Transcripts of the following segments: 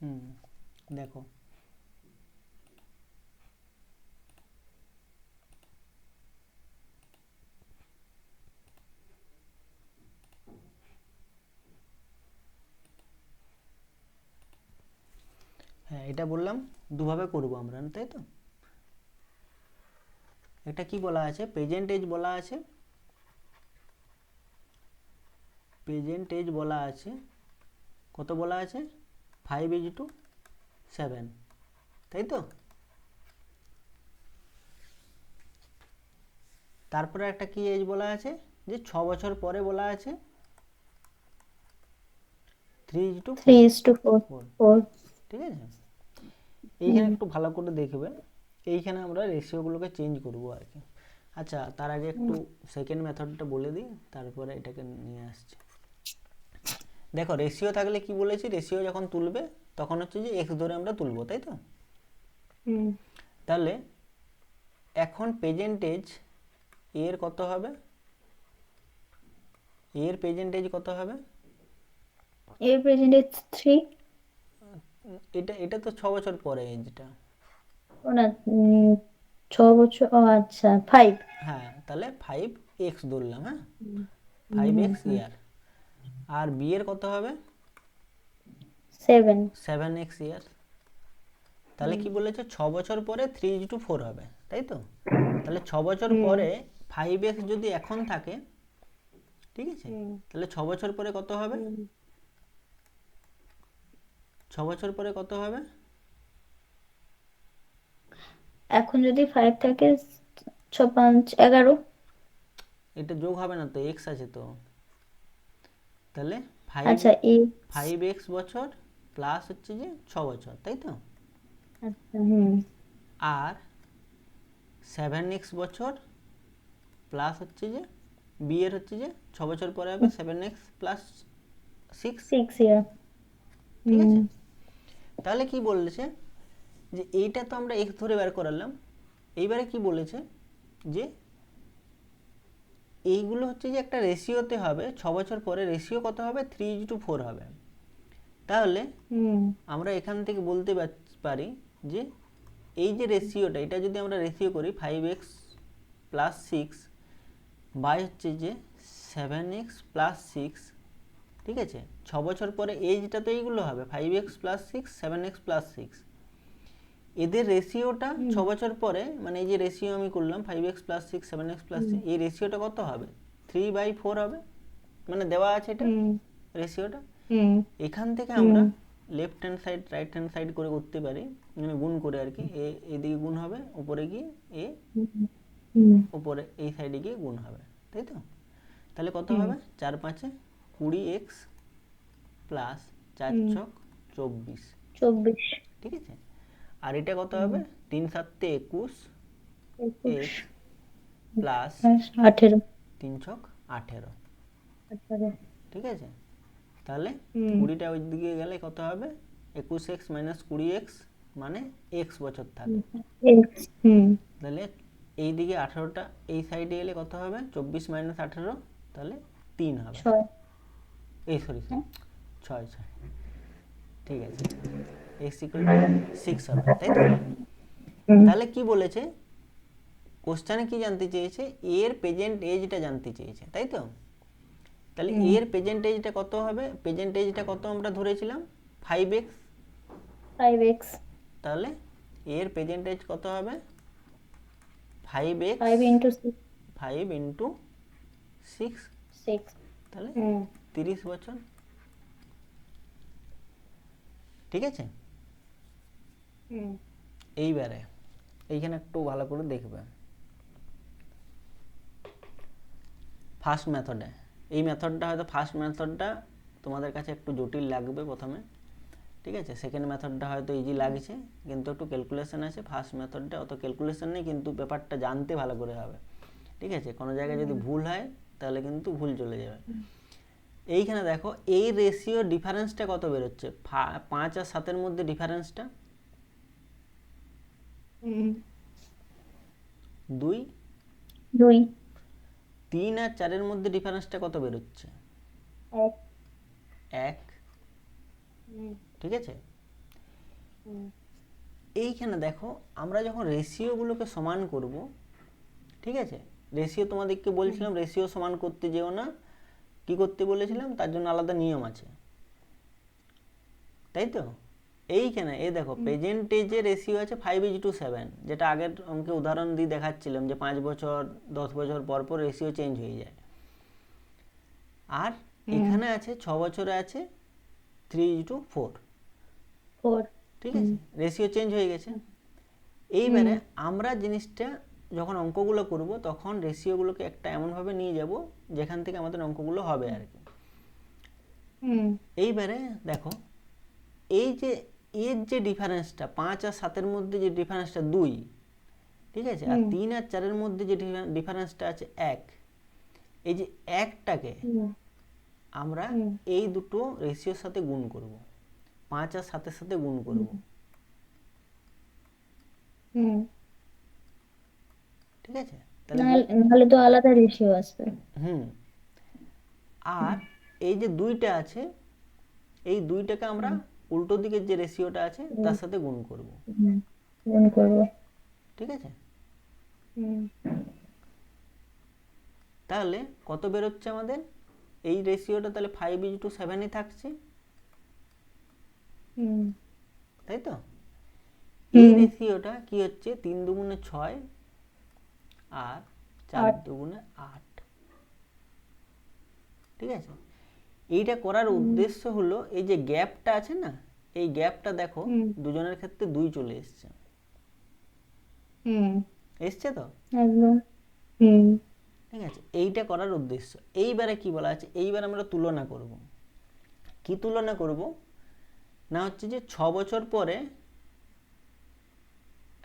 হুম, দেখো হ্যাঁ, এটা বললাম দুভাবে করব আমরা, তাই তো। এটা কি বলা আছে, প্রেজেন্ট এজ বলা আছে, প্রেজেন্ট এজ বলা আছে, কত বলা আছে, 5:7, তাই তো। তারপরে একটা কি এজ বলা আছে, যে 6 বছর পরে বলা আছে 3:4, 3:4. 4. ঠিক আছে। এইখানে হুম একটু ভালো করে দেখবে, এইখানে আমরা রেশিওগুলোকে চেঞ্জ করব আর কি। আচ্ছা, তার আগে একটু সেকেন্ড মেথডটা বলে দিই, তারপরে এটাকে নিয়ে আসছি। দেখো রেশিও থাকলে কি বলেছি, রেশিও যখন তুলবে তখন হচ্ছে যে এক্স ধরে আমরা তুলবো, তাই তো। হুম তাহলে এখন প্রেজেন্টেজ এর কত হবে, এর প্রেজেন্টেজ কত হবে, এর প্রেজেন্ট ইজ 3. এটা এটা তো 6 বছর পরে এজটা। ও না, 6 বছর, ও আচ্ছা 5. হ্যাঁ, তাহলে 5x ধরলাম, হ্যাঁ, হুম হুম ফাইভ হুম এক্স হুম। ইয়ার। আর বি এর কত হবে, 7. 7x ইয়ার। তাহলে হুম কি বলেছে, 6 বছর পরে 3:4 হবে, তাই তো। তাহলে 6 বছর হুম পরে 5x যদি এখন থাকে, ঠিক আছে, হুম তাহলে 6 বছর পরে কত হবে, হুম। 6 বছর পরে কত হবে, এখন যদি 5 থাকে, 6 5 11. এটা যোগ হবে না তো, এক্স আছে তো। তাহলে ফাইভ আচ্ছা এই, ফাইভ এক্স বছর প্লাস হচ্ছে যে 6 বছর, তাই তো। আচ্ছা হুম আর 7x বছর প্লাস হচ্ছে যে বি এর হচ্ছে যে 6 বছর পরে হবে 7x প্লাস 6, 6 ইয়ার। ঠিক হুম আছে। তাহলে কি বলেছে, যে এইটা তো আমরা এক্স ধরে বের করালাম, এইবারে কি বলেছে, যে এইগুলো হচ্ছে যে একটা রেশিওতে হবে, 6 বছর পরে রেশিও কত হবে, 3:4 হবে। তাহলে হুম আমরা এখান থেকে বলতে পারি যে এই যে রেশিওটা, এটা যদি আমরা রেশিও করি 5x+6 বাই হচ্ছে যে 7x+6, ঠিক আছে। 6 বছর পরে এইজটা তো এইগুলো হবে 5x+6, 7x+6, এদের রেশিওটা হুম 6 বছর পরে, মানে এই যে রেশিও আমি করলাম 5x+6, 7x+6, এই রেশিওটা কত হবে, 3/4 হবে, মানে দেওয়া আছে এটা হুম রেশিওটা। হুম এখান থেকে হুম আমরা left hand side right hand side করে করতে পারি, মানে গুণ করে আর কি, এদিকে গুণ হবে, উপরে গিয়ে এ হুম হুম উপরে এই সাইডে গিয়ে গুণ হবে, তাই তো। তাহলে কত হুম হবে, 4 5 20x প্লাস 4 হুম। 6 24, 24. ঠিক আছে। আর এটা কত হুম হবে, 3 7 21 21. X plus 18. 3 ছক 18, 18. ঠিক আছে। তাহলে হুম 20টা ওই দিকে গেলে কত হবে, 21x মাইনাস 20x, মানে এক্স বছর হুম থাকে। হুম। তাহলে এই দিকে 18টা এই সাইডে এলে কত হবে, 24 মাইনাস 18, তাহলে 3 হবে, 6. এই সরি সরি হ্যাঁ 6 6, ঠিক আছে, এক্স ইকুয়াল টু 6 হবে, তাই তো। হুম তাহলে কি বলেছে, কোশ্চেনে কি জানতে চেয়েছে, এর প্রেজেন্ট এজটা জানতে চেয়েছে, তাই তো। তাহলে হুম। এর প্রেজেন্ট এজটা কত হবে, প্রেজেন্ট এজটা কত আমরা ধরেছিলাম 5x, 5x. তাহলে এর প্রেজেন্ট এজ কত হবে, 5x, 5 into 6. 5 × 6, 6. তাহলে হুম 30 বছর, ঠিক আছে। হুম এইবারে এইখানে একটু ভালো করে দেখবে, ফার্স্ট মেথডে, এই মেথডটা হয়তো ফার্স্ট মেথডটা তোমাদের কাছে একটু জটিল লাগবে প্রথমে, ঠিক আছে। সেকেন্ড মেথডটা হয়তো ইজি লাগছে, কিন্তু একটু ক্যালকুলেশন আছে। ফার্স্ট মেথডটা অত ক্যালকুলেশন নেই, কিন্তু ব্যাপারটা জানতে ভালো করে হবে, ঠিক আছে। কোনো জায়গায় যদি হুম ভুল হয় তাহলে কিন্তু ভুল চলে যাবে। হুম এইখানে দেখো এই রেশিও ডিফারেন্সটা কত বেরোচ্ছে, 5 আর 7-এর মধ্যে ডিফারেন্সটা হুম। 2, 2. 3 আর 4-এর মধ্যে ডিফারেন্সটা কত বেরোচ্ছে, 1. 1, হুম ঠিক আছে। এইখানে দেখো আমরা যখন রেশিওগুলোকে সমান করব, ঠিক আছে, রেশিও তোমাদেরকে বলছিলাম রেশিও সমান করতে যেও না, কি করতে বলেছিলাম, তার জন্য আলাদা নিয়ম আছে, তাই তো। এইখানে এই দেখো প্রেজেন্টেজে রেশিও আছে 5:7, যেটা আগের অঙ্কে উদাহরণ দিয়ে দেখাচ্ছিলাম যে 5 বছর 10 বছর পর পর রেশিও চেঞ্জ হয়ে যায়। আর এখানে আছে 6 বছরে আছে 3:4, 4 ঠিক আছে, রেশিও চেঞ্জ হয়ে গেছে। এইবারে আমরা জিনিসটা যখন অঙ্কগুলো করব তখন রেশিওগুলোকে একটা এমনভাবে নিয়ে যাব যেখান থেকে আমাদের অঙ্কগুলো হবে আর কি। এইবারে দেখো এই যে এর যে ডিফারেন্সটা 5 আর 7-এর মধ্যে যে ডিফারেন্সটা 2, ঠিক আছে, আর 3 আর 4-এর মধ্যে যে ডিফারেন্সটা আছে 1, এই যে একটাকে আমরা এই দুটো রেশিওর সাথে গুণ করব, 5 আর 7-এর সাথে গুণ করব, ঠিক আছে, তাহলে নাহলে তো আলাদা রেশিও আসবে। আর এই যে 2টা আছে, এই 2টাকে আমরা উল্টো দিকের যে রেশিওটা আছে তার সাথে গুণ করব, গুণ করব, ঠিক আছে। তাহলে কত বেরোচ্ছে আমাদের, এই রেশিওটা তাহলে 5:7ই থাকছে, তাই তো। এই রেশিওটা কি হচ্ছে, 3 দুগুণে 6 আর 4 দুগুণে 8, ঠিক আছে। এইটা করার উদ্দেশ্য হলো এই যে গ্যাপটা আছে না, এই গ্যাপটা দেখো দুজনের ক্ষেত্রে 2 চলে এসছে, এসছে তো একদম, ঠিক আছে, এইটা করার উদ্দেশ্য। এইবারে কি বলা আছে, এইবার আমরা তুলনা করব। কি তুলনা করব না, হচ্ছে যে 6 বছর পরে,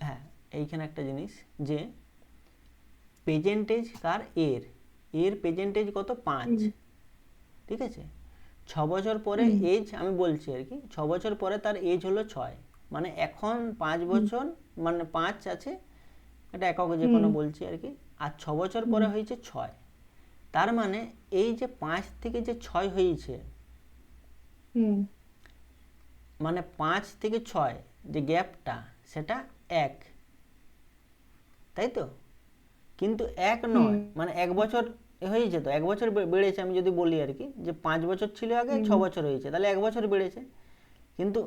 হ্যাঁ এইখানে একটা জিনিস যে প্রেজেন্টেজ কার, এর প্রেজেন্টেজ কত, 5, ঠিক আছে। 6 বছর পরে এজ আমি বলছি আর কি, 6 বছর পরে তার এজ হলো 6, মানে এখন 5 বছর মানে 5 আছে, এটা একক যে কোনো বলছি আর কি, আর 6 বছর পরে হয়েছে 6, তার মানে এই যে 5 থেকে যে 6 হয়েছে, মানে 5 থেকে 6 যে গ্যাপটা সেটা 1, তাই তো। কিন্তু 1 নয়, মানে 1 বছর হয়েছে, তো 1 বছর বেড়েছে, আমি যদি বলি আর কি যে 5 বছর ছিল আগে, 6 বছর হয়েছে, তাহলে 1 বছর বেড়েছে। কিন্তু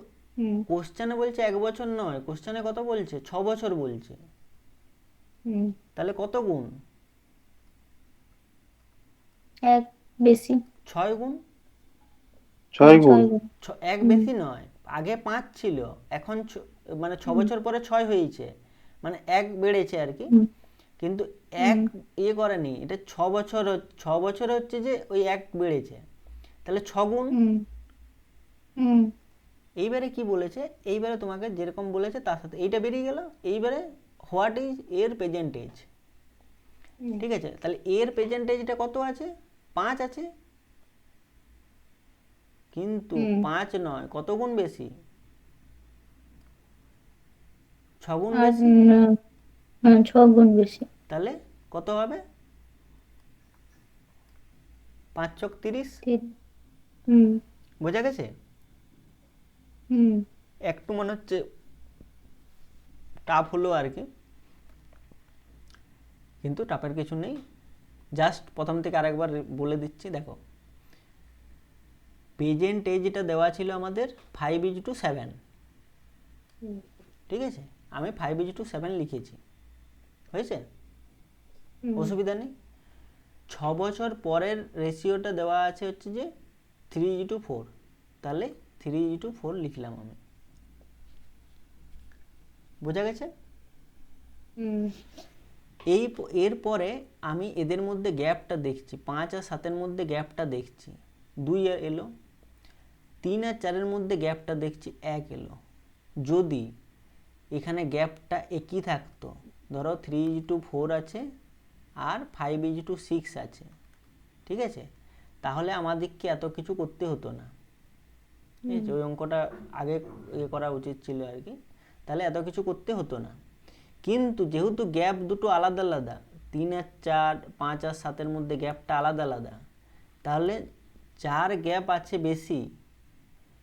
কোশ্চেনে বলছে 1 বছর নয়, কোশ্চেনে কত বলছে, 6 বছর বলছে, তাহলে কত গুণ, 1 বেশি, 6 গুণ, 6 গুণ। 1 বেশি নয়, আগে 5 ছিল, এখন মানে 6 বছর পরে 6 হয়েছে, মানে 1 বেড়েছে আর কি, কিন্তু 1 ইয়ে করেনি, এটা 6 বছর, 6 বছর হচ্ছে যে ওই 1 বেড়েছে, তাহলে 6 গুণ। এইবারে কি বলেছে, এইবারে তোমাকে যেরকম বলেছে তার সাথে এইটা বেরিয়ে গেল। এইবারে হোয়াট ইজ এর প্রেজেন্টেজ, ঠিক আছে, তাহলে এর প্রেজেন্টেজটা কত আছে, 5 আছে, কিন্তু 5 নয়, কত গুণ বেশি, 6 গুণ বেশি, 6 গুণ বেশি, তাহলে কত হবে, 5 চক 30, বোঝা গেছে। একটু মনে হচ্ছে টাফ হলো আর কি, কিন্তু টাফের কিছু নেই, জাস্ট প্রথম থেকে আরেকবার বলে দিচ্ছি। দেখো প্রেজেন্ট এজটা দেওয়া ছিল আমাদের 5:7, ঠিক আছে, আমি 5:7 লিখেছি, হয়েছে, অসুবিধা নেই। 6 বছর পরের রেশিওটা দেওয়া আছে হচ্ছে যে 3:4, তাহলে 3:4 লিখলাম আমি, বোঝা গেছে। এরপরে আমি এদের মধ্যে গ্যাপটা দেখছি, 5 আর 7-এর মধ্যে গ্যাপটা দেখছি 2 এলো, 3 আর 4-এর মধ্যে গ্যাপটা দেখছি 1 এলো। যদি এখানে গ্যাপটা একই থাকতো, ধরো 3:4 আছে আর 5:6 আছে, ঠিক আছে, তাহলে আমাদেরকে এত কিছু করতে হতো না, ঠিক আছে, ওই অঙ্কটা আগে ইয়ে করা উচিত ছিল আর কি, তাহলে এত কিছু করতে হতো না। কিন্তু যেহেতু গ্যাপ দুটো আলাদা আলাদা, 3 আর 4, 5 আর 7-এর মধ্যে গ্যাপটা আলাদা আলাদা, তাহলে 4 গ্যাপ আছে বেশি,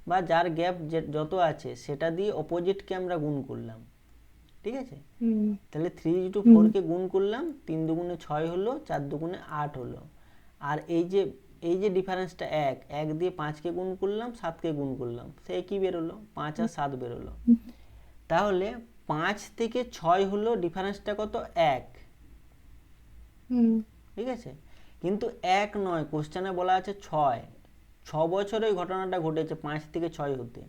বা যার গ্যাপ যত আছে সেটা দিয়ে অপোজিটকে আমরা গুণ করলাম, ঠিক আছে? হুম তাহলে 3:4 কে গুণ করলাম, 3 দুগুণে 6 হলো, 4 দুগুণে 8 হলো। আর এই যে ডিফারেন্সটা 1 দিয়ে 5কে গুণ করলাম, 7কে গুণ করলাম, সে কি বেরোলো? 5 আর 7 বেরোলো। তাহলে 5 থেকে 6 হলো ডিফারেন্সটা কত? 1, হুম ঠিক আছে? কিন্তু 1 নয়, কোশ্চেনে বলা আছে 6 বছরে ওই ঘটনাটা ঘটেছে 5 থেকে 6 হতে।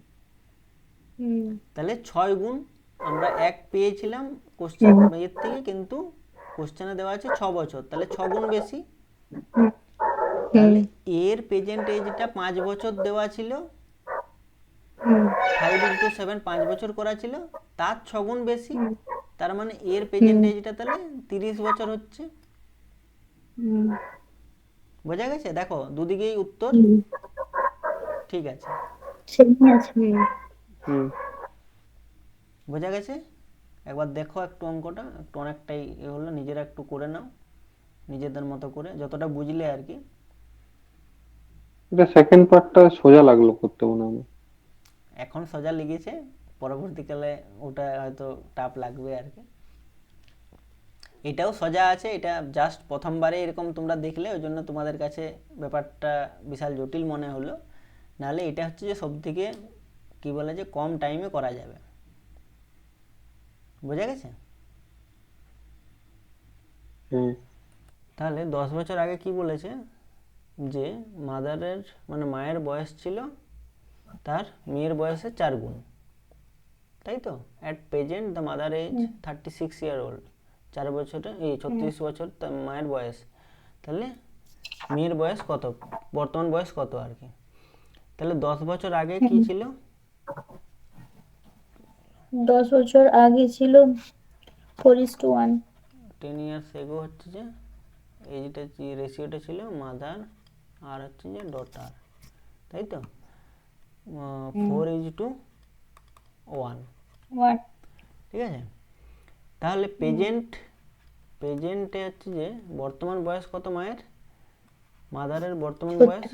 হুম তাহলে 6 গুণ আমরা 1 পেয়েছিলাম কোশ্চেন এর থেকে, কিন্তু কোশ্চেনে দেওয়া আছে 6 বছর, তাহলে 6 গুণ বেশি। তাহলে এর প্রেজেন্ট এজটা 5 বছর দেওয়া ছিল, 5 × 7 5 বছর করা ছিল, তার 6 গুণ বেশি। তার মানে এর প্রেজেন্ট এজটা তাহলে 30 বছর হচ্ছে। হুম বোঝা গেছে? দেখো দুদিকেই উত্তর হুম ঠিক আছে। সেই আছে হুম বোঝা গেছে? একবার দেখো একটু অঙ্কটা, একটু অনেকটাই এ হলো, নিজেরা একটু করে নাও নিজেদের মতো করে, যতটা বুঝলে আর কি। এটা সেকেন্ড পার্টটা সোজা লাগলো করতে মনে হয় আমার। এখন সোজা লেগেছে, পরবর্তীকালে ওটা হয়তো টাফ লাগবে আর কি। এটাও সোজা আছে, এটা জাস্ট প্রথমবারে এরকম তোমরা দেখলে ওই জন্য তোমাদের কাছে ব্যাপারটা বিশাল জটিল মনে হলো। নাহলে এটা হচ্ছে যে সব থেকে কী বলে যে কম টাইমে করা যাবে। বোঝা গেছে? হুম তাহলে 10 বছর আগে কি বলেছে যে মাদারের মানে মায়ের বয়স ছিল তার মেয়ের বয়সের 4 গুণ, তাই তো? At present the mother age 36 year old. 4 বছরে এই 36 বছর তার মায়ের বয়স। তাহলে মেয়ের বয়স কত, বর্তমান বয়স কত আর কি। তাহলে 10 বছর আগে কি ছিল? 10 বছর আগে ছিল 4:1 10 ইয়ার্স এগো হচ্ছে যে এইটা রেশিওটা ছিল মাদার আর হচ্ছে যে ডটার, তাই তো? 4:1, 1 ঠিক আছে? তাহলে প্রেজেন্টে হচ্ছে যে বর্তমান বয়স কত মায়ের? মাদারের বর্তমান বয়স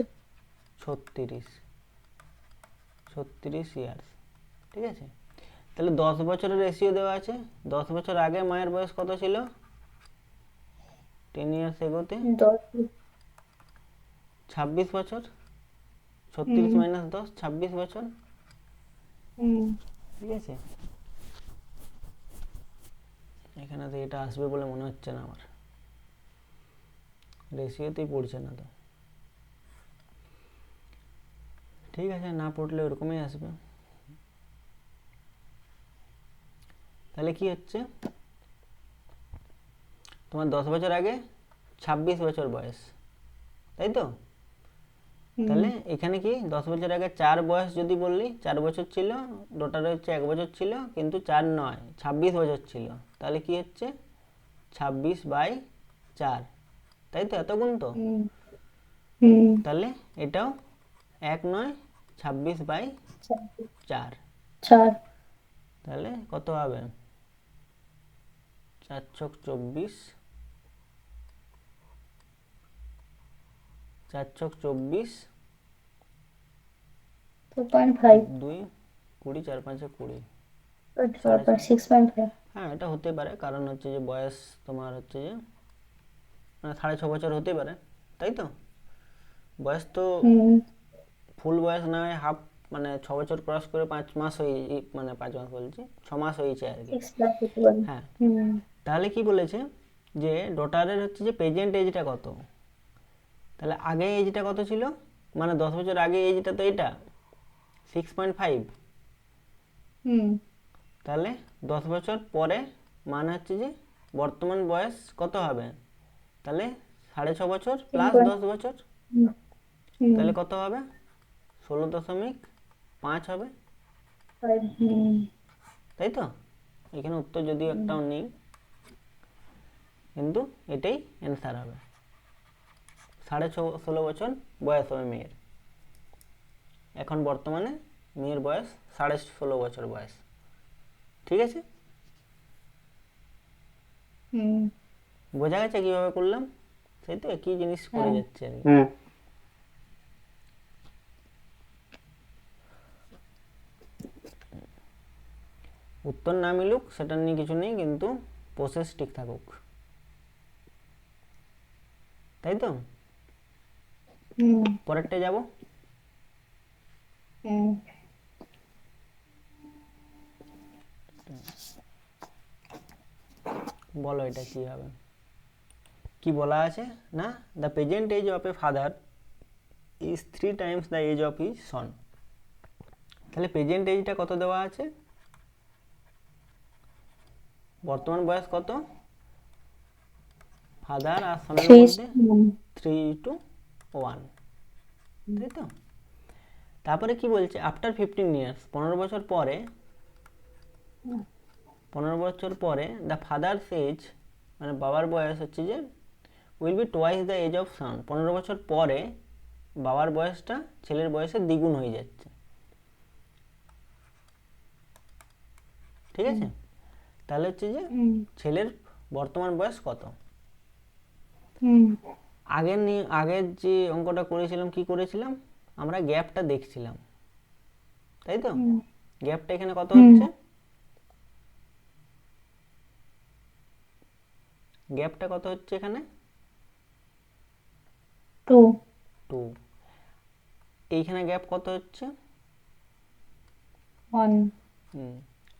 36 ইয়ার্স, ঠিক আছে? তাহলে 10 বছরের রেশিও দেওয়া আছে। 10 বছর আগে মায়ের বয়স কত ছিল? 10 ইয়ার্স এগোতে 10 26 বছর। 36 মাইনাস 10, 26 বছর, ঠিক আছে? এখানে তো এটা আসবে বলে মনে হচ্ছে না আমার, রেশিওতেই পড়ছে না তো। ঠিক আছে, না পড়লে ওরকমই আসবে। তাহলে কি হচ্ছে, তোমার 10 বছর আগে 26 বছর বয়স, তাই তো? তাহলে এখানে কি 10 বছর আগে 4 বয়স যদি বললি, 4 বছর ছিল, ডটার হচ্ছে 1 বছর ছিল, কিন্তু 4 নয় 26 বছর ছিল। তাহলে কি হচ্ছে 26/4, তাই তো? এত গুণ তো। তাহলে এটাও 1 নয় 26/4। 4 তাহলে কত হবে? 4 ছক 24, 4 ছক 24, 2.5 2 20, 4 5 20। 6.5 হ্যাঁ, এটা হতে পারে, কারণ হচ্ছে যে বয়স তোমার হচ্ছে যে মানে 6.5 বছর হতে পারে, তাই তো? বয়স তো ফুল বয়স না হয় হাফ, মানে 6 বছর ক্রস করে 5 মাস হয়ে, মানে 5 মাস বলছি 6 মাস হয়েছে আর কি। 6 হতে পারে হ্যাঁ, তাহলে কি বলেছে যে ডটারের হচ্ছে যে প্রেজেন্ট এজটা কত। তাহলে আগে এজটা কত ছিল, মানে 10 বছর আগে এজটা তো এটা 6.5। তাহলে 10 বছর পরে মানে হচ্ছে যে বর্তমান বয়স কত হবে? তাহলে 6.5 বছর প্লাস 10 বছর, তাহলে কত হবে? 16.5 হবে, তাই তো? এখানে উত্তর যদিও একটাও নেই, কিন্তু এটাই অ্যান্সার হবে। 16.5 বছর বয়স হবে মেয়ের। এখন বর্তমানে মেয়ের বয়স 16.5 বছর বয়স, ঠিক আছে? বোঝা গেছে কিভাবে করলাম? সেই তো একই জিনিস করে যাচ্ছে আর কি। হুম উত্তর না মিলুক সেটা নিয়ে কিছু নেই, কিন্তু প্রসেস ঠিক থাকুক, তাই তো? হুম পরেরটা যাব। হুম বলো এটা কি হবে, কি বলা আছে না, the present age of a father is 3 times the age of his son. তাহলে প্রেজেন্ট এজটা কত দেওয়া আছে, বর্তমান বয়স কত ফাদার আর সনের 3:1 মধ্যে 3:1, তাই তো? তারপরে কি বলছে, আফটার 15 ইয়ার্স, 15 বছর পরে, 15 বছর পরে দ্য ফাদার্স এজ, মানে বাবার বয়স হচ্ছে যে will be twice the age of son. 15 বছর পরে বাবার বয়সটা ছেলের বয়সের দ্বিগুণ হয়ে যাচ্ছে, ঠিক আছে? তাহলে হচ্ছে যে হুম ছেলের বর্তমান বয়স কত। হুম আগের যে অঙ্কটা করেছিলাম, কি করেছিলাম আমরা, গ্যাপটা দেখছিলাম, তাই তো? হুম গ্যাপটা এখানে কত হুম হচ্ছে, গ্যাপটা কত হচ্ছে এখানে 2 2, এইখানে গ্যাপ কত হচ্ছে 1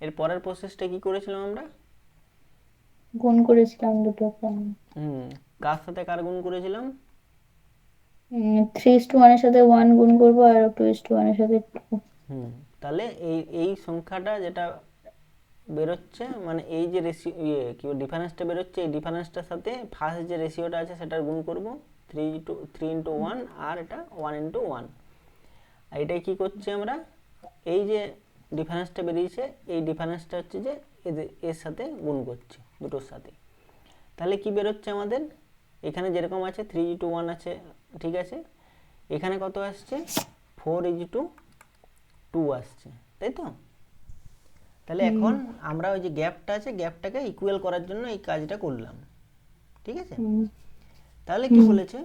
এর পরের প্রসেসটা কি করেছিলাম আমরা, গুণ করেছিলাম দুটোকে। কার সাথে কার গুণ করেছিলাম, 3:1 এর সাথে 1 গুণ করবো আর 2:1 এর সাথে 2। তাহলে এই এই সংখ্যাটা যেটা বেরোচ্ছে, মানে এই যে রেশিও কি ডিফারেন্সটা বেরোচ্ছে, এই ডিফারেন্সটার সাথে ফার্স্ট যে রেশিওটা আছে সেটার গুণ করব, 3:1, আর এটা 1:1। আর এটাই কি করছি আমরা, এই যে ডিফারেন্সটা বেরিয়েছে এই ডিফারেন্সটা হচ্ছে যে এর সাথে গুণ করছি, দুটোর সাথে। তাহলে কি বেরোচ্ছে আমাদের, এখানে যেরকম আছে 3:1 আছে, ঠিক আছে, এখানে কত আসছে 4:2 আসছে, তাই তো? তাহলে এখন আমরা ওই যে গ্যাপটা আছে, গ্যাপটাকে ইকুয়াল করার জন্য এই কাজটা করলাম, ঠিক আছে? তাহলে কি বলেছে,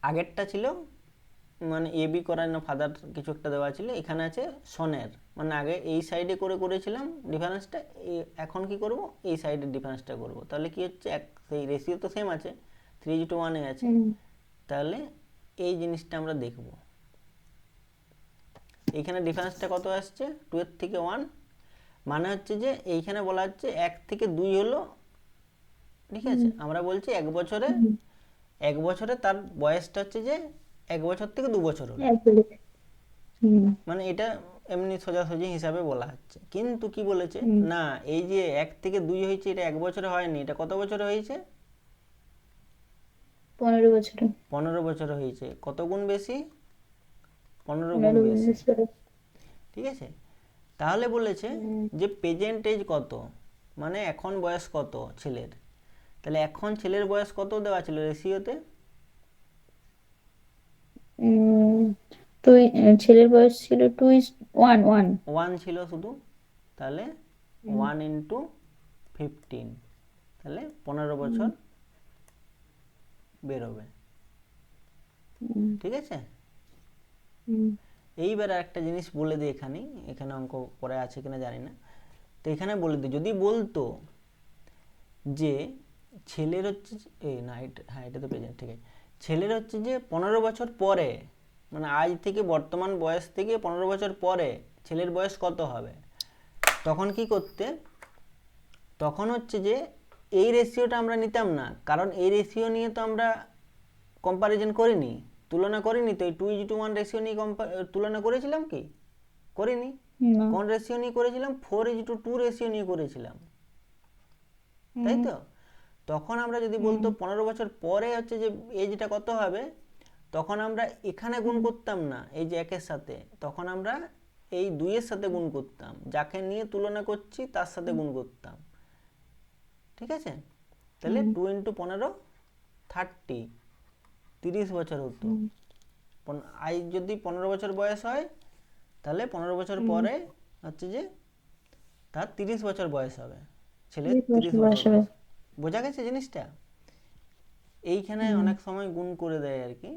আগেরটা ছিল মানে এ বি করার না ফাদার কিছু একটা দেওয়া ছিল, এখানে আছে সনের, মানে আগে এই সাইডে করে করেছিলাম ডিফারেন্সটা, এখন কি করব এই সাইডের ডিফারেন্সটা করব। তাহলে কি হচ্ছে, সেই রেশিও তো সেম আছে, 3:1 আছে, তাহলে এই জিনিসটা আমরা দেখব। এইখানে ডিফারেন্সটা কত আসছে 2 এর থেকে 1, মানে হচ্ছে যে এইখানে বলা হচ্ছে 1 থেকে 2 হলো, ঠিক আছে? আমরা বলছি এক বছরে তার বয়সটা হচ্ছে যে 1 বছর থেকে 2 বছর হলো, মানে এটা এমনি সোজাসুজি হিসাবে বলা হচ্ছে। কিন্তু কি বলেছে না, এই যে 1 থেকে 2 হয়েছে এটা 1 বছরে হয়নি, এটা কত বছরে হয়েছে, 15 বছরে। 15 বছরে হয়েছে। কত গুণ বেশি, 15 গুণ বেশি, ঠিক আছে? তাহলে বলেছে যে প্রেজেন্ট এজ কত, মানে এখন বয়স কত ছেলের। তাহলে এখন ছেলের বয়স কত দেওয়া ছিল রেশিওতে, তুই ছেলের বয়স ছিল 2:1 1 ছিল শুধু, তাহলে 1:15, তাহলে 15 বছর বেরোবে, ঠিক আছে? এইবার একটা জিনিস বলে দিই, এখানে অঙ্ক পরে আছে কিনা জানি না, তো এখানে বলে দিই, যদি বলতো যে ছেলের হচ্ছে না হ্যাঁ এটা তো প্রেজেন্ট, ঠিক আছে, ছেলের হচ্ছে যে 15 বছর পরে, মানে আজ থেকে বর্তমান বয়স থেকে 15 বছর পরে ছেলের বয়স কত হবে, তখন কি করতে, তখন হচ্ছে যে এই রেশিওটা আমরা নিতাম না, কারণ এই রেশিও নিয়ে তো আমরা কম্পারিজন করিনি, তুলনা করিনি, তো এই 2:1 রেশিও নিয়ে তুলনা করেছিলাম কি, করিনি। কোন রেশিও নিয়ে করেছিলাম, 4:2 রেশিও নিয়ে করেছিলাম, তাই তো? তখন আমরা যদি বলতো 15 বছর পরে হচ্ছে যে এজটা কত হবে, তখন আমরা এখানে গুণ করতাম না এই যে 1 এর সাথে, তখন আমরা এই 2 এর সাথে গুণ করতাম, যাকে নিয়ে তুলনা করছি তার সাথে গুণ করতাম, ঠিক আছে? তাহলে 2 × 15 30, 30 বছর হতো। আজ যদি 15 বছর বয়স হয়, তাহলে 15 বছর পরে হচ্ছে যে তার 30 বছর বয়স হবে, ছেলের 30 বছর বয়স। বোঝা গেছে জিনিসটা? এইখানে অনেক সময় গুণ করে দেয় আর কি,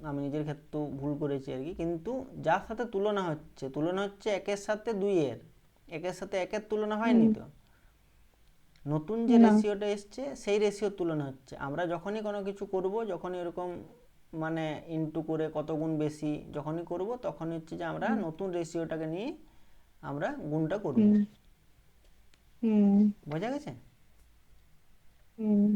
আমি নিজের ক্ষেত্রেও ভুল করেছি আর কি, কিন্তু যার সাথে তুলনা হচ্ছে 1 এর সাথে 2 এর, একের সাথে একের তুলনা হয়নি তো, নতুন যে না। রেশিওটা এসছে সেই রেশিওর তুলনা হচ্ছে। আমরা যখনই কোনো কিছু করব, যখনই এরকম মানে ইনটু করে কত গুণ বেশি যখনই করব, তখনই হচ্ছে যে আমরা নতুন রেশিওটাকে নিয়ে আমরা গুণটা করব। হুম হুম বোঝা গেছে? হুম